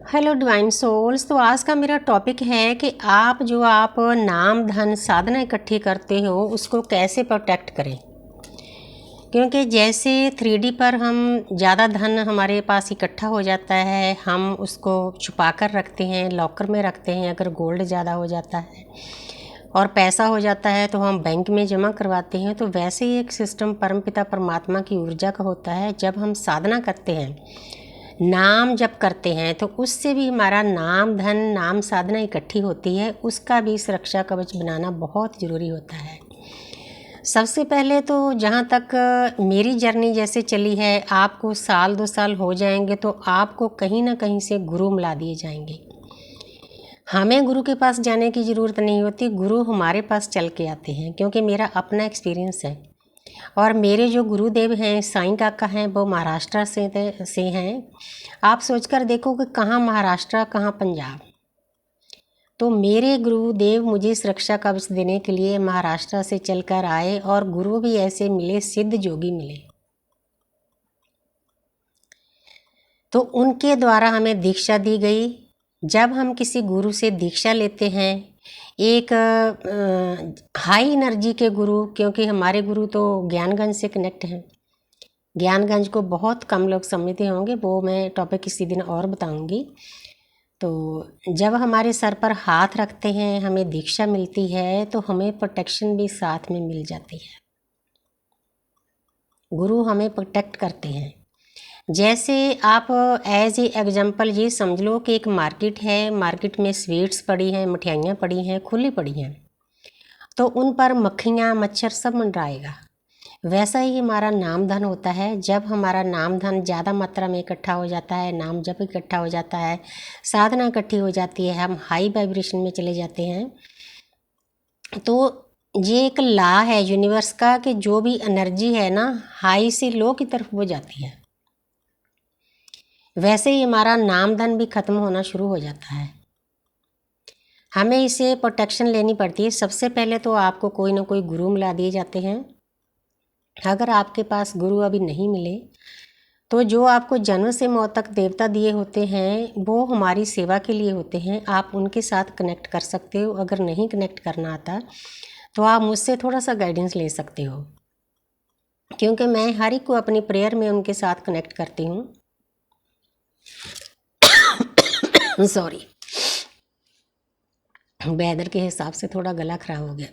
Hello divine souls. तो आज का मेरा टॉपिक है कि आप नाम धन साधना इकट्ठी करते हो उसको कैसे प्रोटेक्ट करें। क्योंकि जैसे 3D पर हम ज़्यादा धन हमारे पास इकट्ठा हो जाता है, हम उसको छुपा कर रखते हैं, लॉकर में रखते हैं। अगर गोल्ड ज़्यादा हो जाता है और पैसा हो जाता है तो हम बैंक में जमा करवाते हैं। तो वैसे ही एक सिस्टम परमपिता परमात्मा की ऊर्जा का होता है। जब हम साधना करते हैं, नाम जप करते हैं, तो उससे भी हमारा नाम धन नाम साधना इकट्ठी होती है, उसका भी सुरक्षा कवच बनाना बहुत ज़रूरी होता है। सबसे पहले तो जहाँ तक मेरी जर्नी जैसे चली है, आपको 1-2 साल हो जाएंगे तो आपको कहीं ना कहीं से गुरु मिला दिए जाएंगे। हमें गुरु के पास जाने की ज़रूरत नहीं होती, गुरु हमारे पास चल के आते हैं। क्योंकि मेरा अपना एक्सपीरियंस है और मेरे जो गुरुदेव हैं साईं काका हैं वो महाराष्ट्र से हैं। आप सोचकर देखो कि कहाँ महाराष्ट्र कहाँ पंजाब। तो मेरे गुरुदेव मुझे सुरक्षा कवच देने के लिए महाराष्ट्र से चलकर आए और गुरु भी ऐसे मिले, सिद्ध जोगी मिले। तो उनके द्वारा हमें दीक्षा दी गई। जब हम किसी गुरु से दीक्षा लेते हैं, एक हाई एनर्जी के गुरु, क्योंकि हमारे गुरु तो ज्ञानगंज से कनेक्ट हैं। ज्ञानगंज को बहुत कम लोग समझते होंगे, वो मैं टॉपिक किसी दिन और बताऊंगी। तो जब हमारे सर पर हाथ रखते हैं, हमें दीक्षा मिलती है, तो हमें प्रोटेक्शन भी साथ में मिल जाती है। गुरु हमें प्रोटेक्ट करते हैं। जैसे आप एज ए एग्जाम्पल ये समझ लो कि एक मार्केट है, मार्केट में स्वीट्स पड़ी हैं, मिठाइयाँ पड़ी हैं, खुली पड़ी हैं, तो उन पर मक्खियाँ मच्छर सब मंडराएगा। वैसा ही हमारा नाम धन होता है। जब हमारा नाम धन ज़्यादा मात्रा में इकट्ठा हो जाता है, नाम जब इकट्ठा हो जाता है, साधना इकट्ठी हो जाती है, हम हाई वाइब्रेशन में चले जाते हैं। तो ये एक लॉ है यूनिवर्स का कि जो भी एनर्जी है ना, हाई से लो की तरफ वो जाती है। वैसे ही हमारा नाम धन भी खत्म होना शुरू हो जाता है। हमें इसे प्रोटेक्शन लेनी पड़ती है। सबसे पहले तो आपको कोई ना कोई गुरु मिला दिए जाते हैं। अगर आपके पास गुरु अभी नहीं मिले तो जो आपको जन्म से मौत तक देवता दिए होते हैं वो हमारी सेवा के लिए होते हैं। आप उनके साथ कनेक्ट कर सकते हो। अगर नहीं कनेक्ट करना आता तो आप मुझसे थोड़ा सा गाइडेंस ले सकते हो, क्योंकि मैं हर एक को अपनी प्रेयर में उनके साथ कनेक्ट करती हूँ। सॉरी, वेदर के हिसाब से थोड़ा गला खराब हो गया।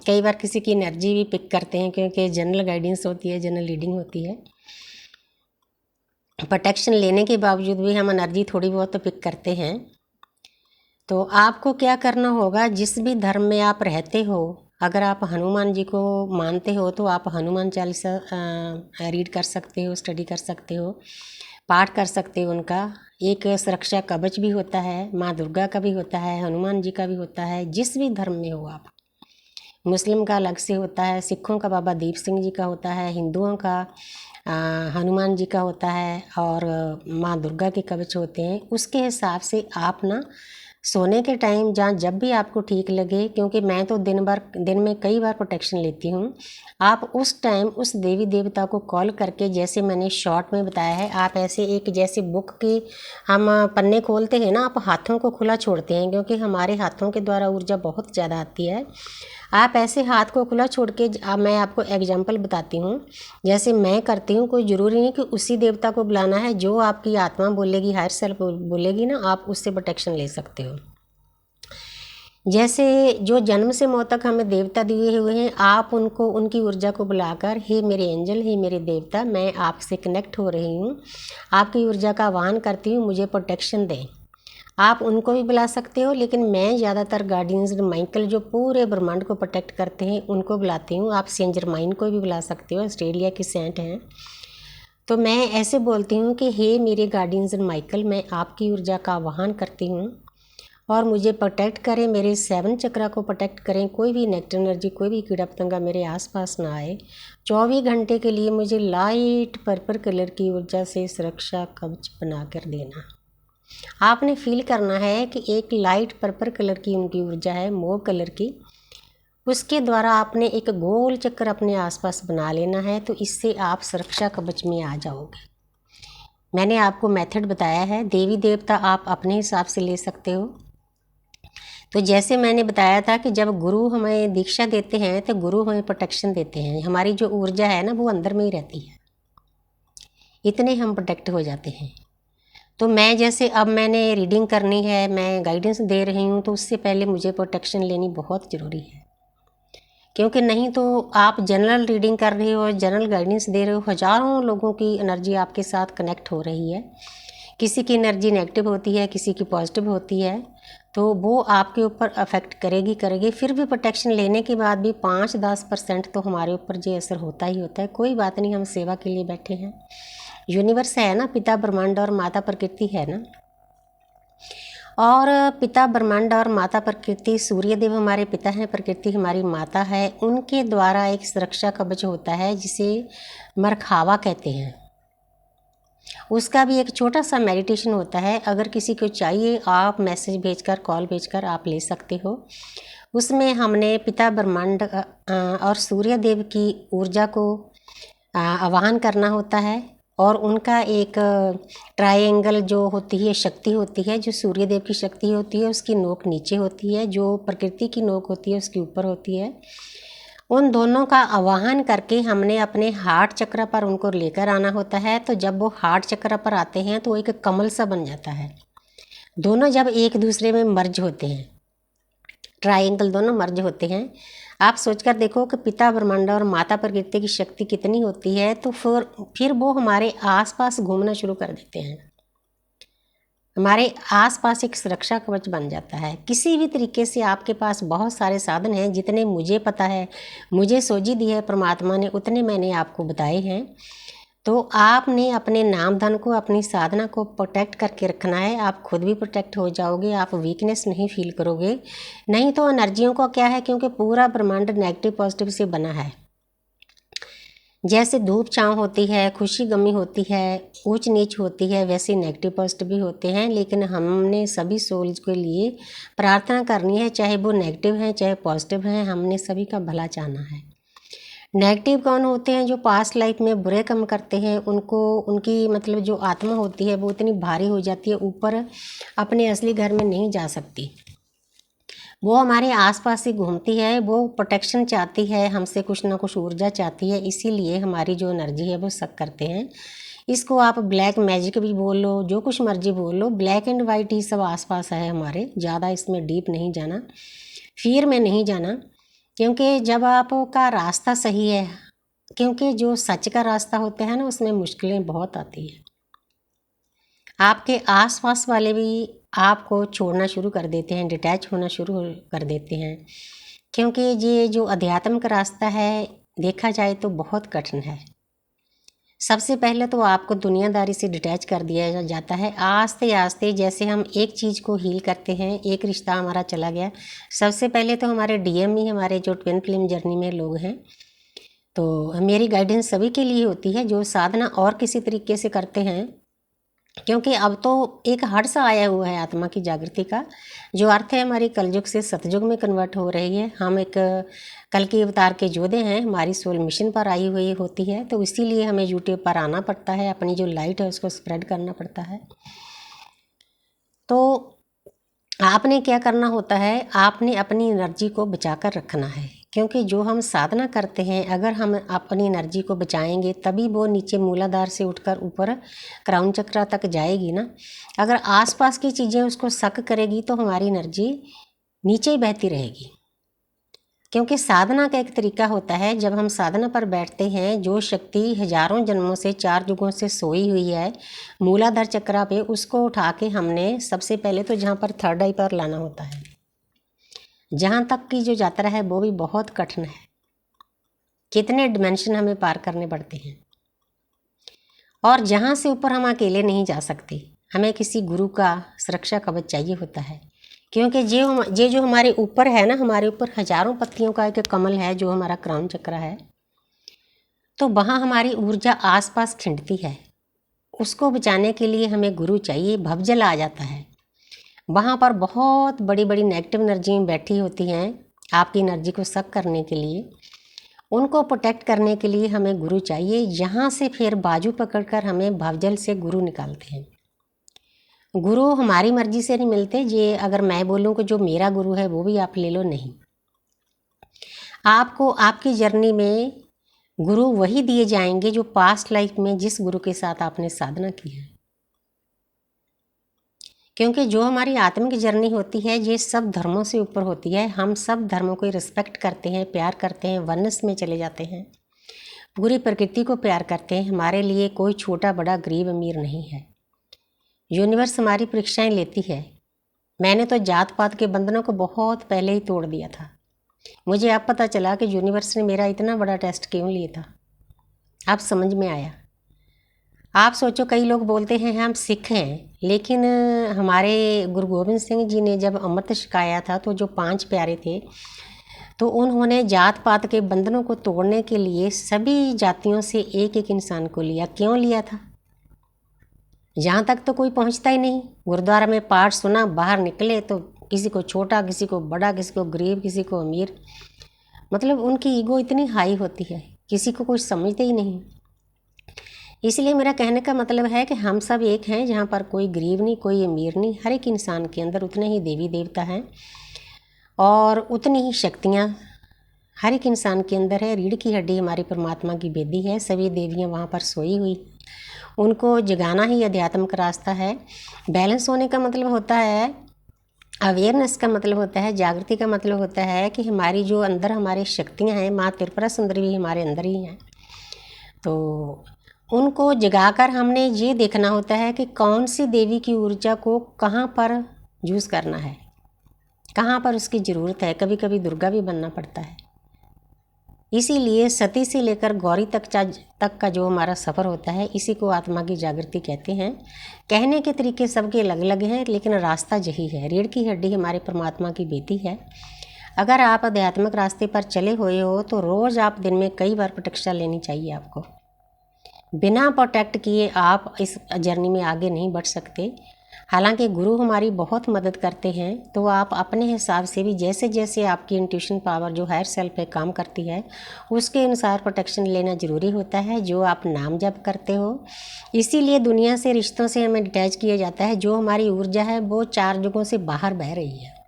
कई बार किसी की एनर्जी भी पिक करते हैं, क्योंकि जनरल गाइडेंस होती है, जनरल रीडिंग होती है। प्रोटेक्शन लेने के बावजूद भी हम एनर्जी थोड़ी बहुत तो पिक करते हैं। तो आपको क्या करना होगा, जिस भी धर्म में आप रहते हो, अगर आप हनुमान जी को मानते हो तो आप हनुमान चालीसा रीड कर सकते हो, स्टडी कर सकते हो, पाठ कर सकते हो। उनका एक सुरक्षा कवच भी होता है, माँ दुर्गा का भी होता है, हनुमान जी का भी होता है। जिस भी धर्म में हो आप, मुस्लिम का अलग से होता है, सिखों का बाबा दीप सिंह जी का होता है, हिंदुओं का हनुमान जी का होता है, और माँ दुर्गा के कवच होते हैं। उसके हिसाब से आप ना सोने के टाइम जहाँ जब भी आपको ठीक लगे, क्योंकि मैं तो दिन में कई बार प्रोटेक्शन लेती हूँ, आप उस टाइम उस देवी देवता को कॉल करके, जैसे मैंने शॉर्ट में बताया है, आप ऐसे एक जैसे बुक की हम पन्ने खोलते हैं ना, आप हाथों को खुला छोड़ते हैं, क्योंकि हमारे हाथों के द्वारा ऊर्जा बहुत ज़्यादा आती है। आप ऐसे हाथ को खुला छोड़ के, मैं आपको एग्जाम्पल बताती हूँ जैसे मैं करती हूँ। कोई ज़रूरी नहीं कि उसी देवता को बुलाना है, जो आपकी आत्मा बोलेगी, हायर सेल्फ बोलेगी ना, आप उससे प्रोटेक्शन ले सकते हो। जैसे जो जन्म से मौत तक हमें देवता दिए हुए हैं, आप उनको, उनकी ऊर्जा को बुलाकर, हे मेरे एंजल, हे मेरे देवता, मैं आपसे कनेक्ट हो रही हूँ, आपकी ऊर्जा का आह्वान करती हूँ, मुझे प्रोटेक्शन दें। आप उनको भी बुला सकते हो, लेकिन मैं ज़्यादातर गार्डियंस माइकल जो पूरे ब्रह्मांड को प्रोटेक्ट करते हैं उनको बुलाती हूँ। आप सेंट जर्माइन को भी बुला सकते हो, ऑस्ट्रेलिया की सेंट हैं। तो मैं ऐसे बोलती हूँ कि हे मेरे गार्डियंस माइकल, मैं आपकी ऊर्जा का आह्वान करती हूँ और मुझे प्रोटेक्ट करें, मेरे 7 चक्रा को प्रोटेक्ट करें। कोई भी नेगेटिव एनर्जी, कोई भी कीड़ा पतंगा मेरे आसपास ना आए। 24 घंटे के लिए मुझे लाइट पर्पल कलर की ऊर्जा से सुरक्षा कवच बना कर देना। आपने फील करना है कि एक लाइट पर्पल कलर की उनकी ऊर्जा है, मोव कलर की, उसके द्वारा आपने एक गोल चक्कर अपने आसपास बना लेना है। तो इससे आप सुरक्षा कवच में आ जाओगे। मैंने आपको मेथड बताया है। देवी देवता आप अपने हिसाब से ले सकते हो। तो जैसे मैंने बताया था कि जब गुरु हमें दीक्षा देते हैं तो गुरु हमें प्रोटेक्शन देते हैं। हमारी जो ऊर्जा है ना वो अंदर में ही रहती है, इतने हम प्रोटेक्ट हो जाते हैं। तो मैं जैसे अब मैंने रीडिंग करनी है, मैं गाइडेंस दे रही हूँ, तो उससे पहले मुझे प्रोटेक्शन लेनी बहुत ज़रूरी है। क्योंकि नहीं तो आप जनरल रीडिंग कर रहे हो, जनरल गाइडेंस दे रहे हो, हज़ारों लोगों की एनर्जी आपके साथ कनेक्ट हो रही है। किसी की एनर्जी नेगेटिव होती है, किसी की पॉजिटिव होती है, तो वो आपके ऊपर अफेक्ट करेगी। फिर भी प्रोटेक्शन लेने के बाद भी 5-10% तो हमारे ऊपर जो असर होता ही होता है। कोई बात नहीं, हम सेवा के लिए बैठे हैं। यूनिवर्स है ना, पिता ब्रह्मांड और माता प्रकृति है ना। और पिता ब्रह्मांड और माता प्रकृति, सूर्यदेव हमारे पिता हैं, प्रकृति हमारी माता है। उनके द्वारा एक सुरक्षा कवच होता है जिसे मरखावा कहते हैं। उसका भी एक छोटा सा मेडिटेशन होता है। अगर किसी को चाहिए आप मैसेज भेजकर, कॉल भेजकर आप ले सकते हो। उसमें हमने पिता ब्रह्मांड और सूर्यदेव की ऊर्जा को आवाहन करना होता है। और उनका एक ट्रायंगल जो होती है शक्ति होती है, जो सूर्यदेव की शक्ति होती है उसकी नोक नीचे होती है, जो प्रकृति की नोक होती है उसकी ऊपर होती है। उन दोनों का आवाहन करके हमने अपने हार्ट चक्र पर उनको लेकर आना होता है। तो जब वो हार्ट चक्र पर आते हैं तो एक कमल सा बन जाता है। दोनों जब एक दूसरे में मर्ज होते हैं, ट्रायंगल दोनों मर्ज होते हैं, आप सोचकर देखो कि पिता ब्रह्मांड और माता प्रकृति की शक्ति कितनी होती है। तो फिर वो हमारे आसपास घूमना शुरू कर देते हैं, हमारे आसपास एक सुरक्षा कवच बन जाता है। किसी भी तरीके से आपके पास बहुत सारे साधन हैं, जितने मुझे पता है, मुझे सोझी दी है परमात्मा ने, उतने मैंने आपको बताए हैं। तो आपने अपने नाम धन को, अपनी साधना को प्रोटेक्ट करके रखना है। आप खुद भी प्रोटेक्ट हो जाओगे, आप वीकनेस नहीं फील करोगे। नहीं तो एनर्जियों का क्या है, क्योंकि पूरा ब्रह्मांड नेगेटिव पॉजिटिव से बना है। जैसे धूप छाँव होती है, खुशी गमी होती है, ऊंच नीच होती है, वैसे नेगेटिव पॉजिटिव भी होते हैं। लेकिन हमने सभी सोल्स के लिए प्रार्थना करनी है, चाहे वो नेगेटिव हैं चाहे पॉजिटिव हैं, हमने सभी का भला चाहना है। नेगेटिव कौन होते हैं? जो पास्ट लाइफ में बुरे काम करते हैं, उनको उनकी मतलब जो आत्मा होती है वो इतनी भारी हो जाती है, ऊपर अपने असली घर में नहीं जा सकती। वो हमारे आसपास ही घूमती है, वो प्रोटेक्शन चाहती है, हमसे कुछ ना कुछ ऊर्जा चाहती है, इसीलिए हमारी जो एनर्जी है वो शक करते हैं। इसको आप ब्लैक मैजिक भी बोल लो, जो कुछ मर्जी बोल लो, ब्लैक एंड वाइट ही सब आसपास है हमारे। ज़्यादा इसमें डीप नहीं जाना, फिर में नहीं जाना, क्योंकि जब आपका रास्ता सही है, क्योंकि जो सच का रास्ता होता है ना उसमें मुश्किलें बहुत आती हैं। आपके आसपास वाले भी आपको छोड़ना शुरू कर देते हैं, डिटैच होना शुरू कर देते हैं, क्योंकि ये जो अध्यात्म का रास्ता है देखा जाए तो बहुत कठिन है। सबसे पहले तो आपको दुनियादारी से डिटैच कर दिया जाता है। आस्ते आस्ते जैसे हम एक चीज़ को हील करते हैं, एक रिश्ता हमारा चला गया, सबसे पहले तो हमारे डीएम ही, हमारे जो ट्विन फ्लेम जर्नी में लोग हैं, तो मेरी गाइडेंस सभी के लिए होती है जो साधना और किसी तरीके से करते हैं। क्योंकि अब तो एक हर्ष आया हुआ है आत्मा की जागृति का, जो अर्थ है हमारी कलयुग से सतयुग में कन्वर्ट हो रही है। हम एक कल के अवतार के योद्धे हैं, हमारी सोल मिशन पर आई हुई होती है, तो इसीलिए हमें यूट्यूब पर आना पड़ता है, अपनी जो लाइट है उसको स्प्रेड करना पड़ता है। तो आपने क्या करना होता है, आपने अपनी एनर्जी को बचा कर रखना है, क्योंकि जो हम साधना करते हैं अगर हम अपनी एनर्जी को बचाएंगे तभी वो नीचे मूलाधार से उठकर ऊपर क्राउन चक्र तक जाएगी ना। अगर आसपास की चीज़ें उसको शक करेगी तो हमारी एनर्जी नीचे ही बहती रहेगी। क्योंकि साधना का एक तरीका होता है, जब हम साधना पर बैठते हैं, जो शक्ति हजारों जन्मों से, 4 युगों से सोई हुई है मूलाधार चक्र पे, उसको उठा के हमने सबसे पहले तो जहाँ पर थर्ड आई पर लाना होता है। जहाँ तक की जो यात्रा है वो भी बहुत कठिन है, कितने डिमेंशन हमें पार करने पड़ते हैं। और जहाँ से ऊपर हम अकेले नहीं जा सकते, हमें किसी गुरु का सुरक्षा कवच चाहिए होता है। क्योंकि ये जो हमारे ऊपर है ना, हमारे ऊपर हजारों पत्तियों का एक कमल है जो हमारा क्राउन चक्र है, तो वहाँ हमारी ऊर्जा आसपास खिंडती है। उसको बचाने के लिए हमें गुरु चाहिए। भवजल आ जाता है, वहाँ पर बहुत बड़ी बड़ी नेगेटिव एनर्जी बैठी होती हैं आपकी एनर्जी को सक करने के लिए। उनको प्रोटेक्ट करने के लिए हमें गुरु चाहिए। यहाँ से फिर बाजू पकड़कर हमें भवजल से गुरु निकालते हैं। गुरु हमारी मर्जी से नहीं मिलते। ये अगर मैं बोलूँ कि जो मेरा गुरु है वो भी आप ले लो, नहीं। आपको आपकी जर्नी में गुरु वही दिए जाएंगे जो पास्ट लाइफ में जिस गुरु के साथ आपने साधना की है। क्योंकि जो हमारी आत्मिक जर्नी होती है ये सब धर्मों से ऊपर होती है। हम सब धर्मों को रिस्पेक्ट करते हैं, प्यार करते हैं, वनस में चले जाते हैं, पूरी प्रकृति को प्यार करते हैं। हमारे लिए कोई छोटा बड़ा गरीब अमीर नहीं है। यूनिवर्स हमारी परीक्षाएं लेती है। मैंने तो जात पात के बंधनों को बहुत पहले ही तोड़ दिया था। मुझे अब पता चला कि यूनिवर्स ने मेरा इतना बड़ा टेस्ट क्यों लिया था। अब समझ में आया। आप सोचो, कई लोग बोलते हैं हम सिख हैं, लेकिन हमारे गुरु गोविंद सिंह जी ने जब अमृत छकाया था तो जो 5 प्यारे थे, तो उन्होंने जात पात के बंधनों को तोड़ने के लिए सभी जातियों से एक एक इंसान को लिया। क्यों लिया था? यहाँ तक तो कोई पहुँचता ही नहीं। गुरुद्वारा में पाठ सुना, बाहर निकले तो किसी को छोटा, किसी को बड़ा, किसी को गरीब, किसी को अमीर। मतलब उनकी ईगो इतनी हाई होती है, किसी को कुछ समझते ही नहीं। इसलिए मेरा कहने का मतलब है कि हम सब एक हैं, जहाँ पर कोई गरीब नहीं, कोई अमीर नहीं। हर एक इंसान के अंदर उतने ही देवी देवता हैं और उतनी ही शक्तियाँ हर एक इंसान के अंदर है। रीढ़ की हड्डी हमारी परमात्मा की बेदी है। सभी देवियाँ वहाँ पर सोई हुई, उनको जगाना ही अध्यात्म का रास्ता है। बैलेंस होने का मतलब होता है, अवेयरनेस का मतलब होता है, जागृति का मतलब होता है कि हमारी जो अंदर हमारी शक्तियाँ हैं, माँ त्रिपुरा सुंदरी भी हमारे अंदर ही हैं। तो उनको जगाकर हमने ये देखना होता है कि कौन सी देवी की ऊर्जा को कहाँ पर यूज़ करना है, कहाँ पर उसकी ज़रूरत है। कभी कभी दुर्गा भी बनना पड़ता है। इसीलिए सती से लेकर गौरी तक का जो हमारा सफ़र होता है, इसी को आत्मा की जागृति कहते हैं। कहने के तरीके सबके अलग अलग हैं, लेकिन रास्ता यही है। रीढ़ की हड्डी हमारे परमात्मा की बेटी है। अगर आप आध्यात्मिक रास्ते पर चले हुए हो तो रोज़ आप दिन में कई बार प्रतीक्षा लेनी चाहिए आपको। बिना प्रोटेक्ट किए आप इस जर्नी में आगे नहीं बढ़ सकते। हालांकि गुरु हमारी बहुत मदद करते हैं, तो आप अपने हिसाब से भी जैसे जैसे आपकी इंट्यूशन पावर जो हायर सेल्फ पे काम करती है, उसके अनुसार प्रोटेक्शन लेना ज़रूरी होता है। जो आप नाम जप करते हो, इसीलिए दुनिया से, रिश्तों से हमें डिटैच किया जाता है। जो हमारी ऊर्जा है वो 4 जुगों से बाहर बह रही है,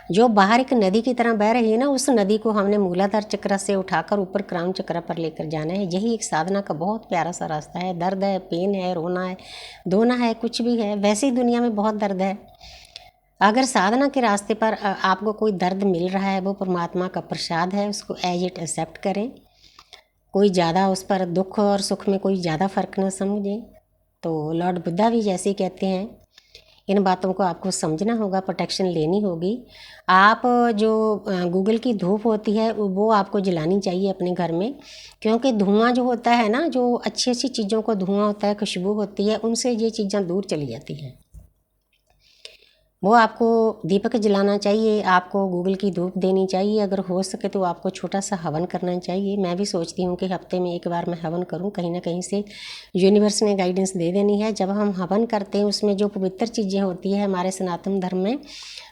जो बाहर एक नदी की तरह बह रही है ना, उस नदी को हमने मूलाधार चक्र से उठाकर ऊपर क्राउन चक्र पर लेकर जाना है। यही एक साधना का बहुत प्यारा सा रास्ता है। दर्द है, पेन है, रोना है, धोना है, कुछ भी है, वैसे ही दुनिया में बहुत दर्द है। अगर साधना के रास्ते पर आपको कोई दर्द मिल रहा है, वो परमात्मा का प्रसाद है, उसको एज इट एक्सेप्ट करें। कोई ज़्यादा उस पर दुख और सुख में कोई ज़्यादा फ़र्क न समझें। तो लॉर्ड बुद्धा भी जैसे ही कहते हैं, इन बातों को आपको समझना होगा, प्रोटेक्शन लेनी होगी। आप जो गूगल की धूप होती है वो आपको जलानी चाहिए अपने घर में, क्योंकि धुआं जो होता है ना, जो अच्छी अच्छी चीज़ों को धुआं होता है, खुशबू होती है, उनसे ये चीज़ें दूर चली जाती हैं। वो आपको दीपक जलाना चाहिए, आपको गूगल की धूप देनी चाहिए। अगर हो सके तो आपको छोटा सा हवन करना चाहिए। मैं भी सोचती हूँ कि हफ्ते में एक बार मैं हवन करूँ। कहीं ना कहीं से यूनिवर्स ने गाइडेंस दे देनी है। जब हम हवन करते हैं, उसमें जो पवित्र चीज़ें होती है हमारे सनातन धर्म में,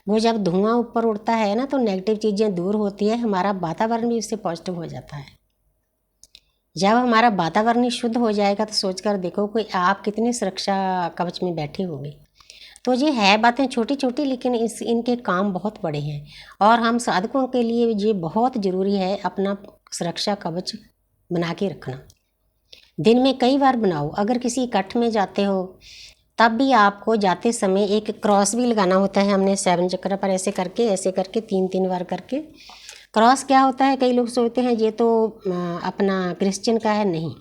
वो जब धुआं ऊपर उड़ता है ना, तो नेगेटिव चीज़ें दूर होती है, हमारा वातावरण भी उससे पॉजिटिव हो जाता है। जब हमारा वातावरण शुद्ध हो जाएगा तो सोचकर देखो कि आप कितने सुरक्षा कवच में बैठे होंगे। तो ये है बातें छोटी छोटी, लेकिन इनके काम बहुत बड़े हैं। और हम साधकों के लिए ये बहुत ज़रूरी है अपना सुरक्षा कवच बना के रखना। दिन में कई बार बनाओ। अगर किसी इकट्ठ में जाते हो तब भी आपको जाते समय एक क्रॉस भी लगाना होता है। हमने 7 चक्र पर ऐसे करके 3-3 बार करके। क्रॉस क्या होता है? कई लोग सोचते हैं ये तो अपना क्रिश्चियन का है। नहीं,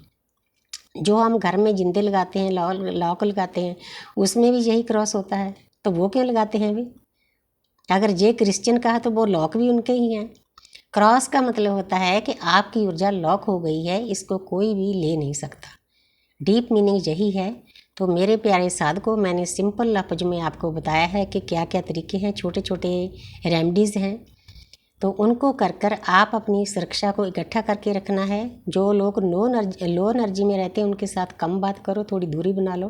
जो हम घर में जिंदे लगाते हैं, लॉक लगाते हैं, उसमें भी यही क्रॉस होता है। तो वो क्यों लगाते हैं भी? अगर ये क्रिश्चियन का है तो वो लॉक भी उनके ही हैं। क्रॉस का मतलब होता है कि आपकी ऊर्जा लॉक हो गई है, इसको कोई भी ले नहीं सकता। डीप मीनिंग यही है। तो मेरे प्यारे साधकों, मैंने सिंपल लफ्ज में आपको बताया है कि क्या क्या तरीके हैं, छोटे छोटे रेमेडीज़ हैं। तो उनको कर आप अपनी सुरक्षा को इकट्ठा करके रखना है। जो लोग लो एनर्जी में रहते हैं उनके साथ कम बात करो, थोड़ी दूरी बना लो,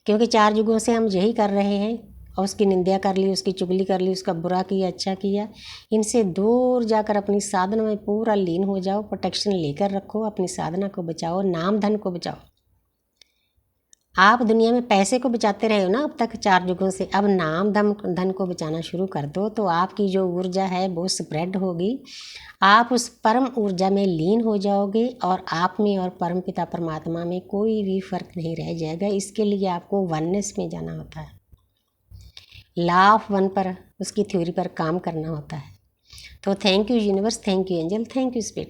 क्योंकि 4 युगों से हम यही कर रहे हैं। और उसकी निंदा कर ली, उसकी चुगली कर ली, उसका बुरा किया, अच्छा किया। इनसे दूर जाकर अपनी साधना में पूरा लीन हो जाओ, प्रोटेक्शन लेकर रखो, अपनी साधना को बचाओ, नाम धन को बचाओ। आप दुनिया में पैसे को बचाते रहे हो ना अब तक 4 युगों से, अब नाम धन को बचाना शुरू कर दो तो आपकी जो ऊर्जा है वो स्प्रेड होगी, आप उस परम ऊर्जा में लीन हो जाओगे और आप में और परम पिता परमात्मा में कोई भी फर्क नहीं रह जाएगा। इसके लिए आपको वननेस में जाना होता है, लॉ ऑफ वन पर, उसकी थ्योरी पर काम करना होता है। तो thank you universe, thank you angel, thank you spirit.